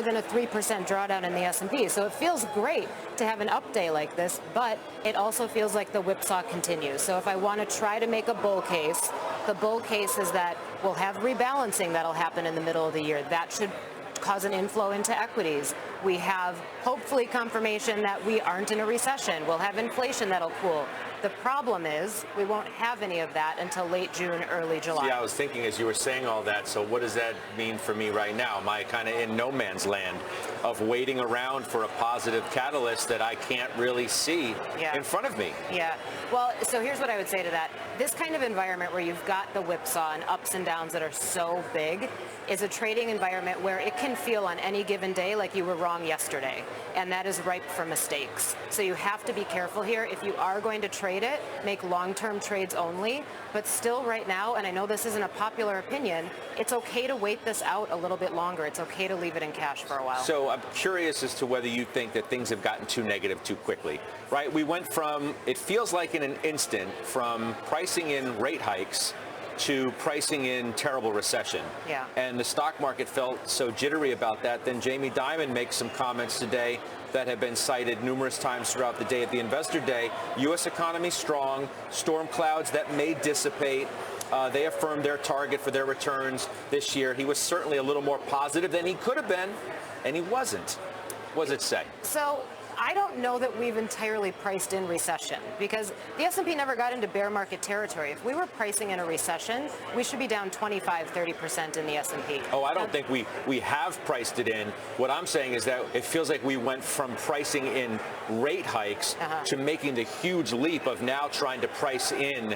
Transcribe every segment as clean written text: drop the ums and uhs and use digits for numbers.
more than a 3% drawdown in the S&P. So it feels great to have an up day like this, but it also feels like the whipsaw continues. So if I want to try to make a bull case, the bull case is that we'll have rebalancing that'll happen in the middle of the year. That should cause an inflow into equities. We have hopefully confirmation that we aren't in a recession. We'll have inflation that'll cool. The problem is we won't have any of that until late June, early July. Yeah, I was thinking as you were saying all that, so what does that mean for me right now? Am I kind of in no man's land of waiting around for a positive catalyst that I can't really see in front of me? Yeah. Well, so here's what I would say to that. This kind of environment where you've got the whipsaw and ups and downs that are so big is a trading environment where it can feel on any given day like you were wrong yesterday, and that is ripe for mistakes. So you have to be careful here. If you are going to trade it, make long-term trades only, but still right now, and I know this isn't a popular opinion, it's okay to wait this out a little bit longer. It's okay to leave it in cash for a while. So I'm curious as to whether you think that things have gotten too negative too quickly, right? We went from, it feels like in an instant, from pricing in rate hikes to pricing in terrible recession. Yeah. And the stock market felt so jittery about that. Then Jamie Dimon makes some comments today that have been cited numerous times throughout the day at the Investor Day. U.S. economy strong, storm clouds that may dissipate. They affirmed their target for their returns this year. He was certainly a little more positive than he could have been, and he wasn't. What does it say? So I don't know that we've entirely priced in recession because the S&P never got into bear market territory. If we were pricing in a recession, we should be down 25-30% in the S&P. Oh, I don't think we have priced it in. What I'm saying is that it feels like we went from pricing in rate hikes to making the huge leap of now trying to price in,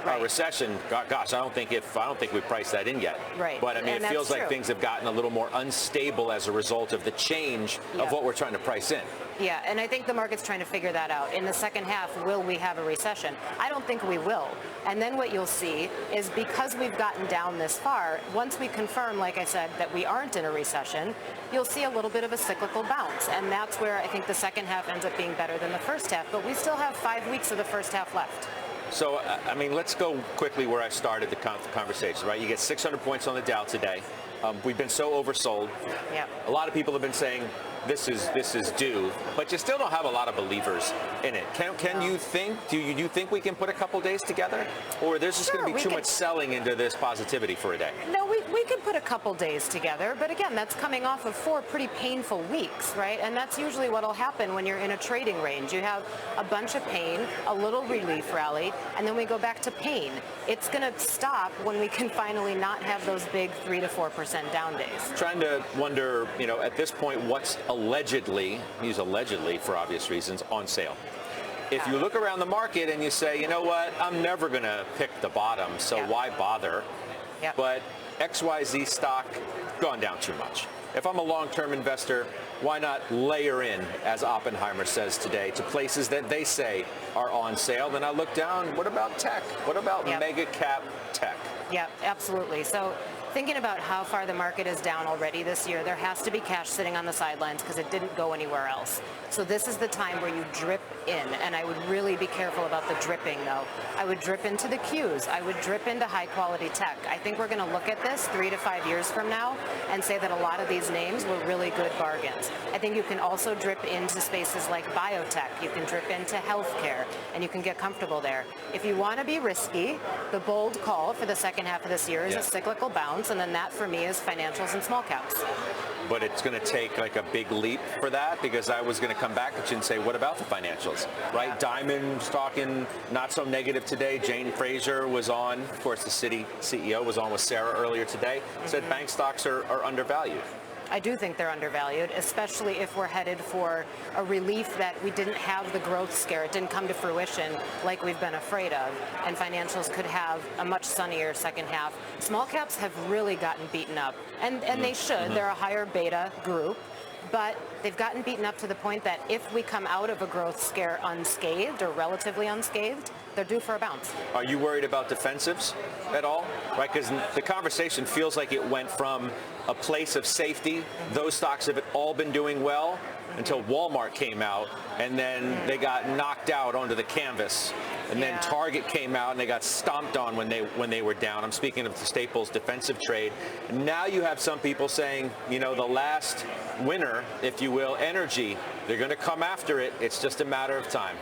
a recession. Gosh, I don't think we priced that in yet. Right. But I mean, it feels like things have gotten a little more unstable as a result of the change of what we're trying to price in. Yeah, and I think the market's trying to figure that out. In the second half, will we have a recession? I don't think we will. And then what you'll see is because we've gotten down this far, once we confirm, like I said, that we aren't in a recession, you'll see a little bit of a cyclical bounce. And that's where I think the second half ends up being better than the first half. But we still have 5 weeks of the first half left. So, I mean, let's go quickly where I started the conversation, right? You get 600 points on the Dow today. We've been so oversold. Yeah. A lot of people have been saying this is due, but you still don't have a lot of believers in it. Can you think? Do you think we can put a couple days together, or there's just going to be too much selling into this positivity for a day? No, we could put a couple days together, but again, that's coming off of 4 pretty painful weeks, right? And that's usually what'll happen when you're in a trading range. You have a bunch of pain, a little relief rally, and then we go back to pain. It's going to stop when we can finally not have those big 3 to 4% down days. Trying to wonder, at this point, what's allegedly, use allegedly for obvious reasons, on sale. If you look around the market and you say, you know what, I'm never going to pick the bottom, so why bother? But XYZ stock gone down too much. If I'm a long-term investor, why not layer in, as Oppenheimer says today, to places that they say are on sale? Then I look down, what about tech? What about mega cap tech? Yeah, absolutely. So thinking about how far the market is down already this year, there has to be cash sitting on the sidelines because it didn't go anywhere else. So this is the time where you drip in, and I would really be careful about the dripping, though. I would drip into the Qs. I would drip into high-quality tech. I think we're going to look at this 3 to 5 years from now and say that a lot of these names were really good bargains. I think you can also drip into spaces like biotech. You can drip into healthcare, and you can get comfortable there. If you want to be risky, the bold call for the second half of this year is a cyclical bounce, and then that for me is financials and small caps. But it's going to take like a big leap for that, because I was going to come back at you and say, what about the financials, right? Diamond's talking not so negative today. Jane Fraser was on, of course, the Citi CEO was on with Sarah earlier today, said bank stocks are undervalued. I do think they're undervalued, especially if we're headed for a relief that we didn't have the growth scare. It didn't come to fruition like we've been afraid of, and financials could have a much sunnier second half. Small caps have really gotten beaten up, and they should. They're a higher beta group, but they've gotten beaten up to the point that if we come out of a growth scare unscathed or relatively unscathed, they're due for a bounce. Are you worried about defensives at all? Right, because the conversation feels like it went from a place of safety. Those stocks have all been doing well until Walmart came out, and then they got knocked out onto the canvas And then Target came out and they got stomped on when they were down. I'm speaking of the Staples defensive trade. Now you have some people saying, the last winner, if you will, energy, they're going to come after it. It's just a matter of time.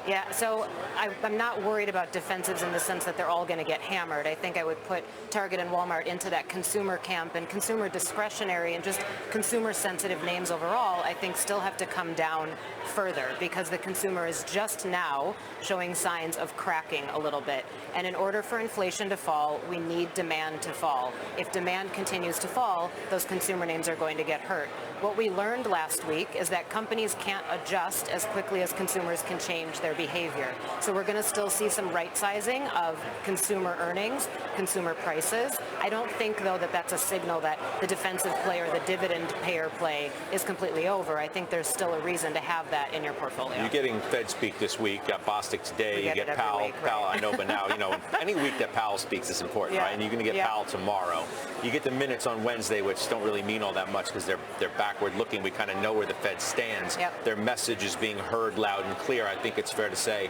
Yeah, so I'm not worried about defensives in the sense that they're all going to get hammered. I think I would put Target and Walmart into that consumer camp, and consumer discretionary and just consumer-sensitive names overall, I think still have to come down further because the consumer is just now showing signs of cracking a little bit. And in order for inflation to fall, we need demand to fall. If demand continues to fall, those consumer names are going to get hurt. What we learned last week is that companies can't adjust as quickly as consumers can change their behavior. So we're going to still see some right sizing of consumer earnings, consumer prices. I don't think, though, that that's a signal that the defensive play or the dividend payer play is completely over. I think there's still a reason to have that in your portfolio. You're getting Fed speak this week, got Bostic today, you get Powell. Week, right? Powell, I know, but now, any week that Powell speaks is important, right? And you're going to get Powell tomorrow. You get the minutes on Wednesday, which don't really mean all that much because they're backward looking. We kind of know where the Fed stands. Their message is being heard loud and clear, I think it's fair to say,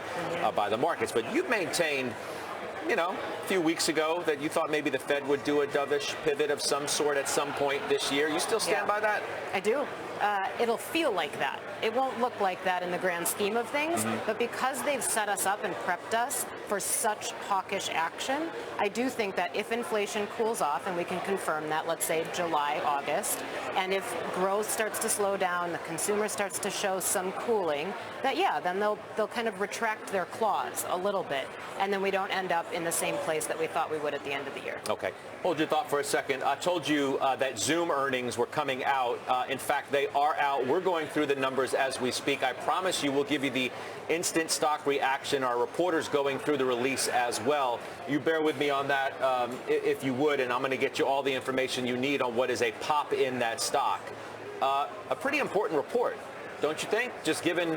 by the markets. But you've maintained, a few weeks ago that you thought maybe the Fed would do a dovish pivot of some sort at some point this year. You still stand by that? I do. It'll feel like that. It won't look like that in the grand scheme of things, but because they've set us up and prepped us for such hawkish action, I do think that if inflation cools off, and we can confirm that, let's say July, August, and if growth starts to slow down, the consumer starts to show some cooling, that then they'll kind of retract their claws a little bit, and then we don't end up in the same place that we thought we would at the end of the year. Okay. Hold your thought for a second. I told you that Zoom earnings were coming out. In fact, they are out. We're going through the numbers as we speak. I promise you we'll give you the instant stock reaction. Our reporter's going through the release as well. You bear with me on that if you would, and I'm going to get you all the information you need on what is a pop in that stock. A pretty important report, don't you think? Just given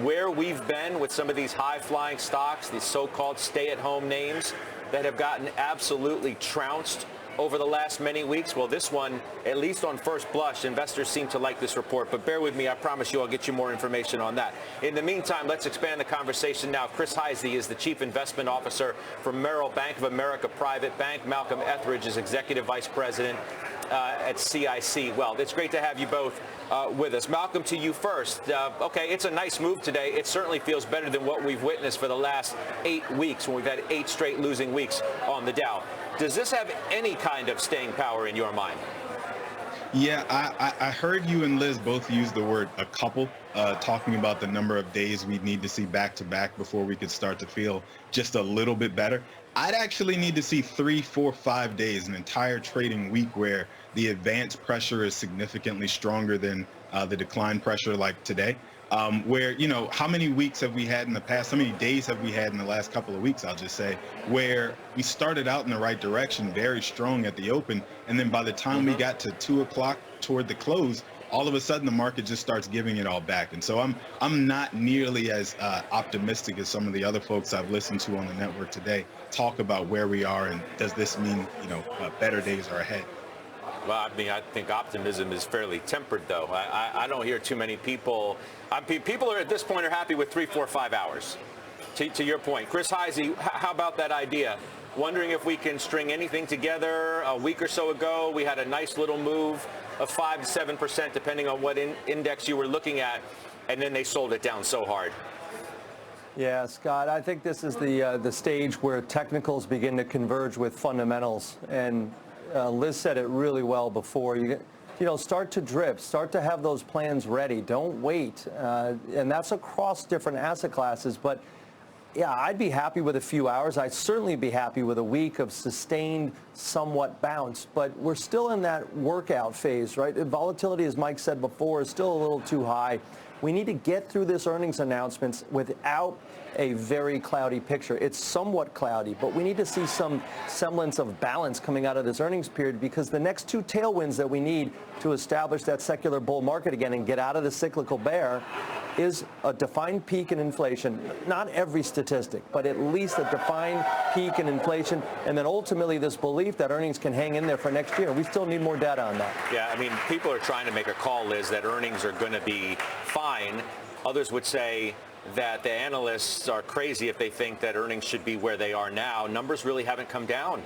where we've been with some of these high-flying stocks, these so-called stay-at-home names that have gotten absolutely trounced over the last many weeks. Well, this one, at least on first blush, investors seem to like this report. But bear with me. I promise you I'll get you more information on that. In the meantime, let's expand the conversation now. Chris Heisey is the Chief Investment Officer for Merrill Bank of America Private Bank. Malcolm Etheridge is Executive Vice President at CIC. Well, it's great to have you both with us. Malcolm, to you first. Okay, it's a nice move today. It certainly feels better than what we've witnessed for the last 8 weeks when we've had 8 straight losing weeks on the Dow. Does this have any kind of staying power in your mind? Yeah, I heard you and Liz both use the word a couple, talking about the number of days we'd need to see back-to-back before we could start to feel just a little bit better. I'd actually need to see 3, 4, 5 days, an entire trading week where the advance pressure is significantly stronger than the decline pressure like today. Where, how many weeks have we had in the past, how many days have we had in the last couple of weeks, I'll just say, where we started out in the right direction, very strong at the open, and then by the time we got to 2 o'clock toward the close, all of a sudden the market just starts giving it all back. And so I'm not nearly as optimistic as some of the other folks I've listened to on the network today talk about where we are and does this mean, better days are ahead. Well, I think optimism is fairly tempered, though. I don't hear too many people. People are at this point are happy with 3, 4, 5 hours. To your point, Chris Heisey, how about that idea? Wondering if we can string anything together. A week or so ago, we had a nice little move of 5 to 7%, depending on what index you were looking at, and then they sold it down so hard. Yeah, Scott, I think this is the stage where technicals begin to converge with fundamentals, and Liz said it really well before. Start to drip, start to have those plans ready. Don't wait, and that's across different asset classes. But yeah, I'd be happy with a few hours. I'd certainly be happy with a week of sustained, somewhat bounce. But we're still in that workout phase, right? Volatility, as Mike said before, is still a little too high. We need to get through this earnings announcements without a very cloudy picture. It's somewhat cloudy, but we need to see some semblance of balance coming out of this earnings period, because the next 2 tailwinds that we need to establish that secular bull market again and get out of the cyclical bear is a defined peak in inflation. Not every statistic, but at least a defined peak in inflation, and then ultimately this belief that earnings can hang in there for next year. We still need more data on that. Yeah, people are trying to make a call, Liz, that earnings are going to be fine. Others would say that the analysts are crazy if they think that earnings should be where they are now. Numbers really haven't come down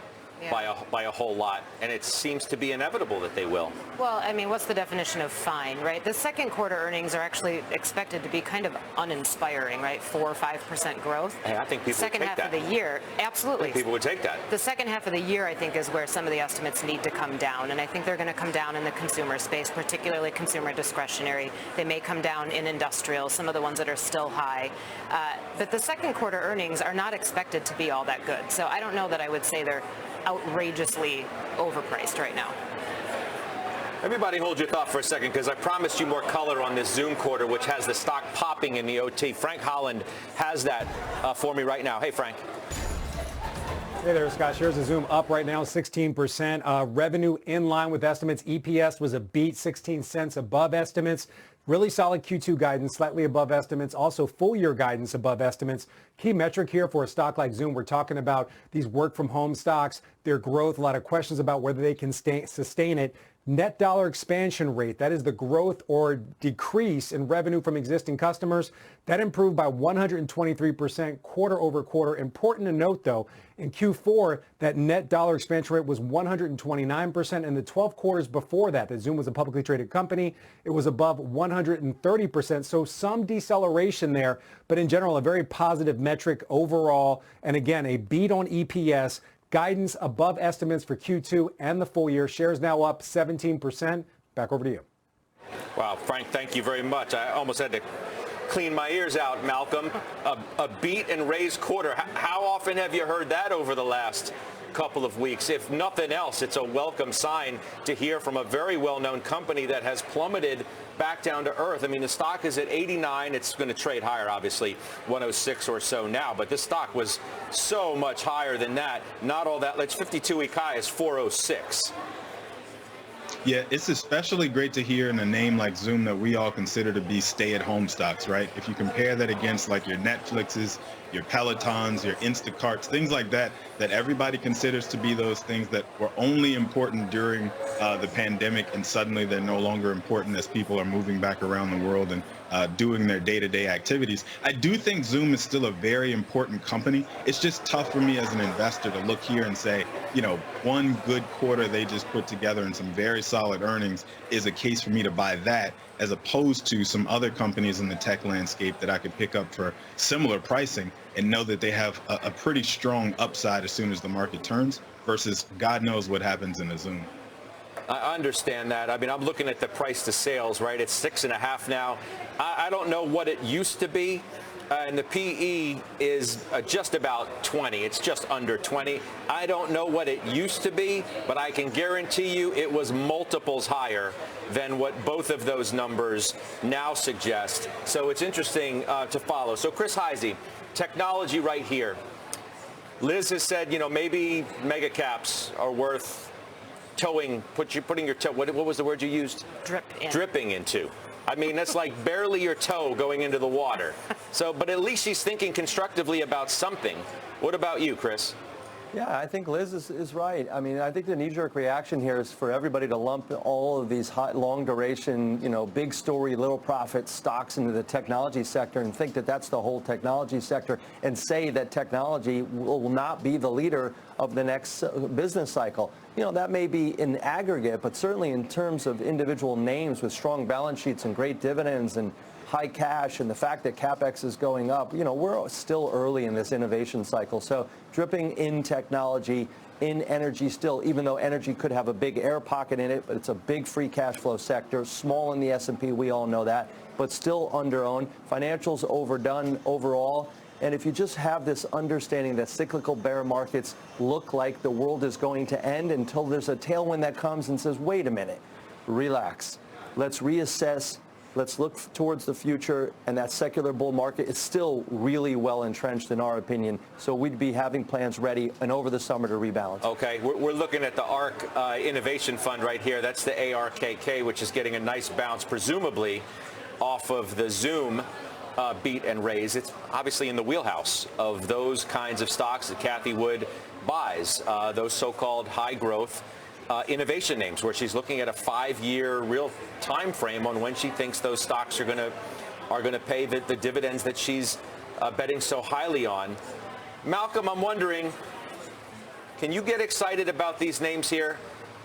by a whole lot, and it seems to be inevitable that they will. Well, I mean, what's the definition of fine, right? The second quarter earnings are actually expected to be kind of uninspiring, right? 4 or 5% growth. Hey, I think people second would take half that. of the year, absolutely. People would take that. The second half of the year, I think, is where some of the estimates need to come down, and I think they're going to come down in the consumer space, particularly consumer discretionary. They may come down in industrial, some of the ones that are still high. But the second quarter earnings are not expected to be all that good. So I don't know that I would say they're outrageously overpriced right now. Everybody hold your thought for a second, because I promised you more color on this Zoom quarter, which has the stock popping in the OT. Frank Holland has that for me right now. Hey, Frank. Hey there, Scott. Shares of Zoom up right now, 16%. Revenue in line with estimates. EPS was a beat, 16 cents above estimates. Really solid Q2 guidance, slightly above estimates. Also full year guidance above estimates. Key metric here for a stock like Zoom, we're talking about these work from home stocks, their growth, a lot of questions about whether they can sustain it. Net dollar expansion rate, that is the growth or decrease in revenue from existing customers, that improved by 123% quarter over quarter. Important to note, though, in Q4, that net dollar expansion rate was 129%. In the 12 quarters before that, Zoom was a publicly traded company, it was above 130%. So some deceleration there, but in general, a very positive metric overall. And again, a beat on EPS. Guidance above estimates for Q2 and the full year. Shares now up 17%. Back over to you. Wow, Frank, thank you very much. I almost had to clean my ears out, Malcolm. A beat and raise quarter. How often have you heard that over the last couple of weeks? If nothing else, it's a welcome sign to hear from a very well-known company that has plummeted back down to earth. I mean, the stock is at 89. It's going to trade higher, obviously, 106 or so now. But this stock was so much higher than that. Not all that. Its 52-week high is 406. Yeah, it's especially great to hear in a name like Zoom that we all consider to be stay-at-home stocks, right? If you compare that against like your Netflixes, your Pelotons, your Instacarts, things like that, that everybody considers to be those things that were only important during the pandemic, and suddenly they're no longer important as people are moving back around the world and doing their day-to-day activities. I do think Zoom is still a very important company. It's just tough for me as an investor to look here and say, you know, one good quarter they just put together and some very solid earnings is a case for me to buy that, as opposed to some other companies in the tech landscape that I could pick up for similar pricing and know that they have a pretty strong upside as soon as the market turns, versus God knows what happens in a Zoom. I understand that. I mean, I'm looking at the price to sales, right? It's 6.5 now. I don't know what it used to be. And the PE is just about 20. It's just under 20. I don't know what it used to be, but I can guarantee you it was multiples higher than what both of those numbers now suggest. So it's interesting to follow. So Chris Heisey, technology right here. Liz has said, you know, maybe mega caps are worth putting your toe, what was the word you used? Dripping into. I mean, that's like barely your toe going into the water. So, but at least she's thinking constructively about something. What about you, Chris? Yeah, I think Liz is right. I mean, I think the knee-jerk reaction here is for everybody to lump all of these high, long duration, you know, big story, little profit stocks into the technology sector and think that that's the whole technology sector, and say that technology will not be the leader of the next business cycle. You know, that may be in aggregate, but certainly in terms of individual names with strong balance sheets and great dividends and high cash, and the fact that CapEx is going up, you know, we're still early in this innovation cycle. So dripping in technology, in energy still, even though energy could have a big air pocket in it, but it's a big free cash flow sector, small in the S&P, we all know that, but still under-owned. Financials overdone overall. And if you just have this understanding that cyclical bear markets look like the world is going to end until there's a tailwind that comes and says, wait a minute, relax, let's reassess. Let's look towards the future, and that secular bull market is still really well entrenched in our opinion. So we'd be having plans ready and over the summer to rebalance. Okay, we're looking at the ARK Innovation Fund right here. That's the ARKK, which is getting a nice bounce, presumably off of the Zoom beat and raise. It's obviously in the wheelhouse of those kinds of stocks that Cathie Wood buys, those so-called high growth innovation names, where she's looking at a 5-year real time frame on when she thinks those stocks are going to are going to pay the dividends that she's betting so highly on. Malcolm, I'm wondering, can you get excited about these names here?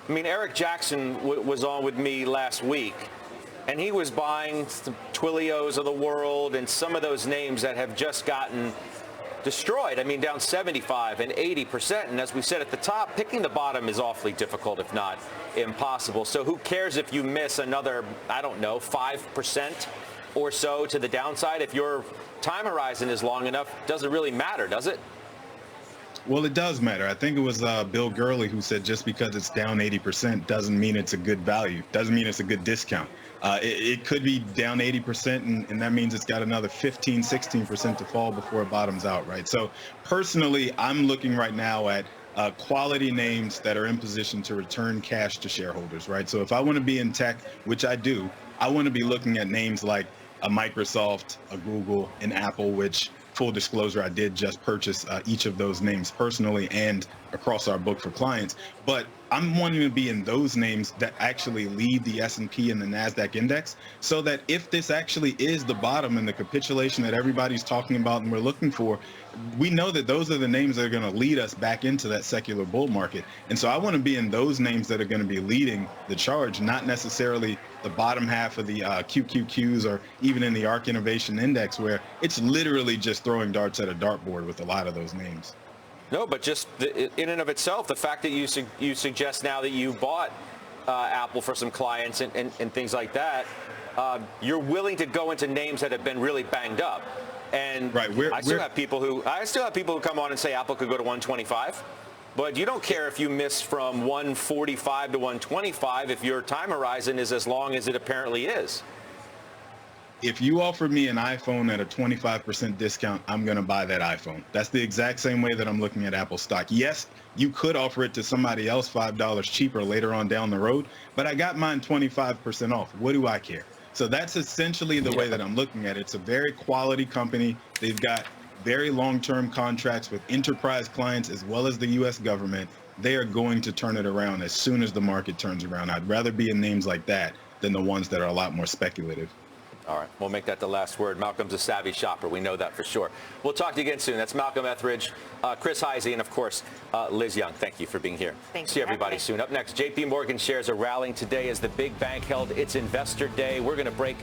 I mean, Eric Jackson was on with me last week, and he was buying the Twilios of the world and some of those names that have just gotten destroyed. I mean, down 75 and 80%. And as we said at the top, picking the bottom is awfully difficult, if not impossible. So who cares if you miss another, I don't know, 5% or so to the downside? If your time horizon is long enough, doesn't really matter, does it? Well, it does matter. I think it was Bill Gurley who said just because it's down 80% doesn't mean it's a good value, doesn't mean it's a good discount. It could be down 80%, and that means it's got another 15, 16% to fall before it bottoms out, right? So personally, I'm looking right now at quality names that are in position to return cash to shareholders, right? So if I want to be in tech, which I do, I want to be looking at names like a Microsoft, a Google, an Apple, which, full disclosure, I did just purchase each of those names personally and across our book for clients. But I'm wanting to be in those names that actually lead the S&P and the NASDAQ index, so that if this actually is the bottom and the capitulation that everybody's talking about and we're looking for, we know that those are the names that are going to lead us back into that secular bull market. And so I want to be in those names that are going to be leading the charge, not necessarily the bottom half of the QQQs or even in the ARC Innovation Index, where it's literally just throwing darts at a dartboard with a lot of those names. No, but just in and of itself, the fact that you suggest now that you bought Apple for some clients and things like that, you're willing to go into names that have been really banged up. And right, I still have people who come on and say Apple could go to 125. But you don't care if you miss from 145 to 125 if your time horizon is as long as it apparently is. If you offer me an iPhone at a 25% discount, I'm going to buy that iPhone. That's the exact same way that I'm looking at Apple stock. Yes, you could offer it to somebody else $5 cheaper later on down the road, but I got mine 25% off. What do I care? So that's essentially the way that I'm looking at it. It's a very quality company. They've got very long-term contracts with enterprise clients as well as the U.S. government. They are going to turn it around as soon as the market turns around. I'd rather be in names like that than the ones that are a lot more speculative. All right, we'll make that the last word. Malcolm's a savvy shopper. We know that for sure. We'll talk to you again soon. That's Malcolm Etheridge, Chris Heisey, and, of course, Liz Young. Thank you for being here. Thank you. See everybody soon. Up next, J.P. Morgan shares are rallying today as the big bank held its investor day. We're going to break